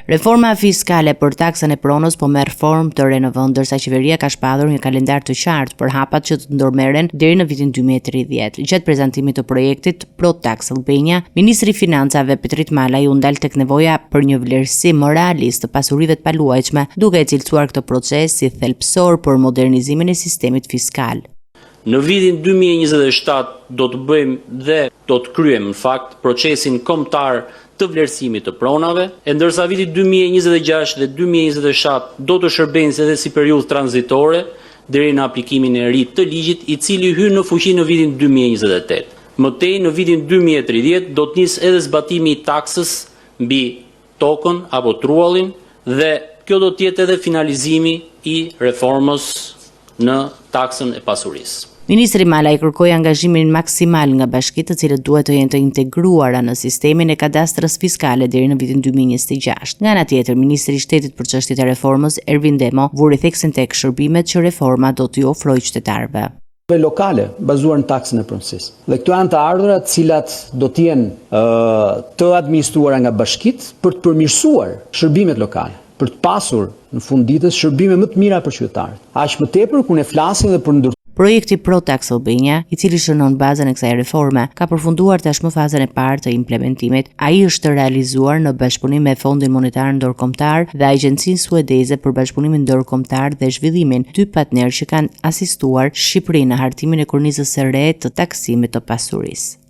Reforma fiskale për taksën e pronës po merr formë të re në vend, ndërsa qeveria ka shpallur një kalendar të qartë për hapat që të ndërmerren deri në vitin 2030. Gjatë prezantimit të projektit Pro Tax Albania, Ministri i Financave Petrit Malaj u ndal tek nevoja për një vlerësim më realist të pasurive të paluajtshme, duke e cilësuar këtë proces si thelbësor për modernizimin e sistemit fiskal. Në vitin 2027 do të bëjmë dhe do të kryejmë në fakt procesin kombëtar të vlerësimit të pronave, e ndërsa viti 2026 dhe 2027 do të shërbejnë edhe si periudhë tranzitore deri në aplikimin e ri të ligjit, i cili hyn në fuqi në vitin 2028. Mëtej në vitin 2030 do të nisë edhe zbatimi i taksës mbi tokën apo truallin dhe kjo do të jetë edhe finalizimi i reformës në taksën e pasurisë. Ministri Malaj kërkoi angazhimin maksimal nga bashkitë, të cilët duhet të jenë të integruara në sistemin e kadastrës fiskale deri në vitin 2026. Nga ana tjetër, Ministri i Shtetit për çështjet e reformës, Ervin Demo, vuri theksin tek shërbimet që reforma do t'i ofrojë qytetarëve. Lokale bazuar në taksën e pronësisë. Dhe këto janë të ardhurat të cilat do të jenë të administruara nga bashkitë për të përmirësuar shërbimet lokale, për të pasur në fund ditës shërbime më të mira për qytetarët. Aq më tepër kur ne flasim dhe për Projekti Pro Tax Albania, i cili shënon bazën e kësaj reforme, ka përfunduar tashmë fazën e parë të implementimit. Ai është realizuar në bashkëpunim me Fondin Monetar Ndërkombëtar dhe Agjencinë Suedeze për Bashkëpunimin Ndërkombëtar dhe Zhvillimin, dy partnerë që kanë asistuar Shqipërinë në hartimin e kornizës së re të taksimit të pasurisë.